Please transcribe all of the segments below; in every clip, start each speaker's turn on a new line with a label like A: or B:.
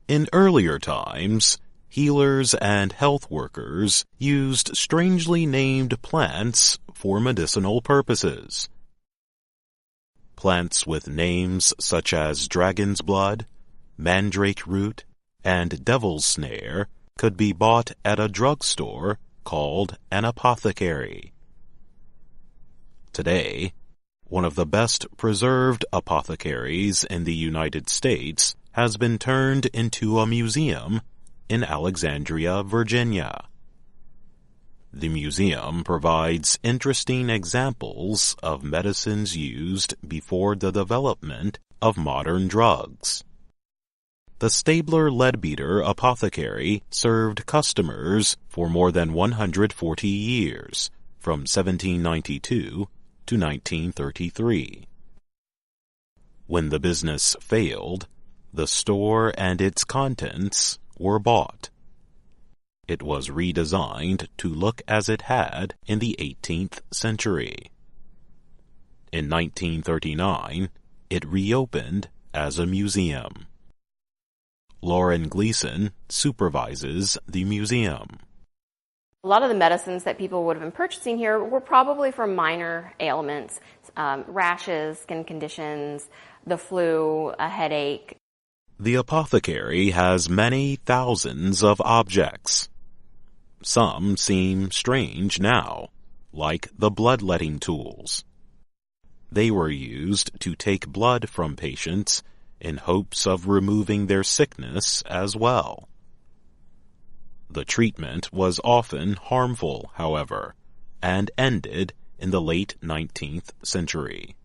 A: In earlier times, healers and health workers used strangely named plants for medicinal purposes. Plants with names such as dragon's blood, mandrake root, and devil's snare could be bought at a drugstore called an apothecary. Today, one of the best preserved apothecaries in the United States has been turned into a museum in Alexandria, Virginia. The museum provides interesting examples of medicines used before the development of modern drugs. The Stabler Leadbeater Apothecary served customers for more than 140 years, from 1792 to 1933. When the business failed, the store and its contents were bought. It was redesigned to look as it had in the 18th century. In 1939, it reopened as a museum. Lauren Gleason supervises the museum.
B: A lot of the medicines that people would have been purchasing here were probably for minor ailments, rashes, skin conditions, the flu, a headache.
A: The apothecary has many thousands of objects. Some seem strange now, like the bloodletting tools. They were used to take blood from patients in hopes of removing their sickness as well. The treatment was often harmful, however, and ended in the late 19th century.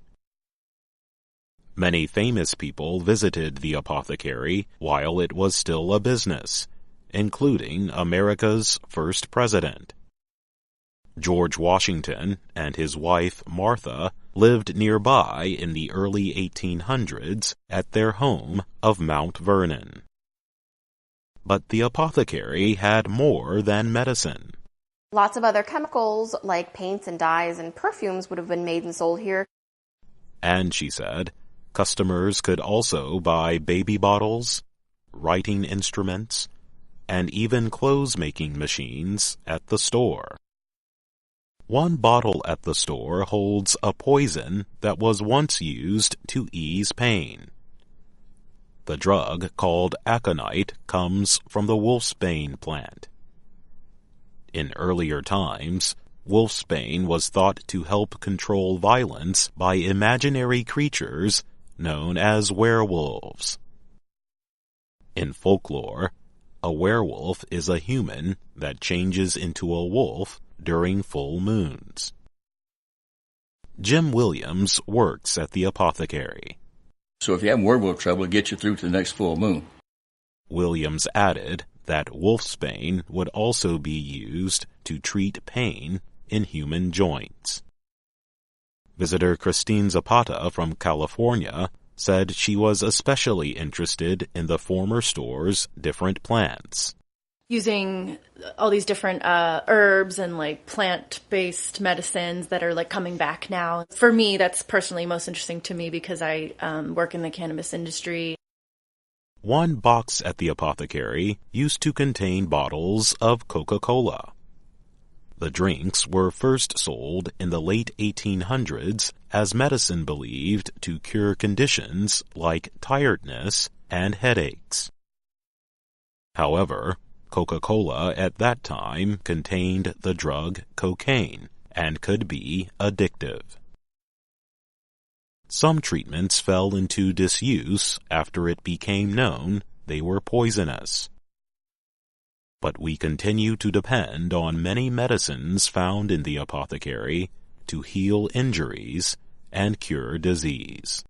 A: Many famous people visited the apothecary while it was still a business, including America's first president. George Washington and his wife Martha lived nearby in the early 1800s at their home of Mount Vernon. But the apothecary had more than medicine.
B: Lots of other chemicals like paints and dyes and perfumes would have been made and sold here.
A: And, she said, customers could also buy baby bottles, writing instruments, and even clothes-making machines at the store. One bottle at the store holds a poison that was once used to ease pain. The drug, called aconite, comes from the wolfsbane plant. In earlier times, wolfsbane was thought to help control violence by imaginary creatures known as werewolves. In folklore, a werewolf is a human that changes into a wolf during full moons. Jim Williams works at the apothecary.
C: So if you have werewolf trouble, it gets you through to the next full moon.
A: Williams added that wolfsbane would also be used to treat pain in human joints. Visitor Christine Zapata from California said she was especially interested in the former store's different plants.
D: Using all these different herbs and like plant-based medicines that are like coming back now. For me, that's personally most interesting to me because I work in the cannabis industry.
A: One box at the apothecary used to contain bottles of Coca-Cola. The drinks were first sold in the late 1800s as medicine believed to cure conditions like tiredness and headaches. However, Coca-Cola at that time contained the drug cocaine and could be addictive. Some treatments fell into disuse after it became known they were poisonous. But we continue to depend on many medicines found in the apothecary to heal injuries and cure disease.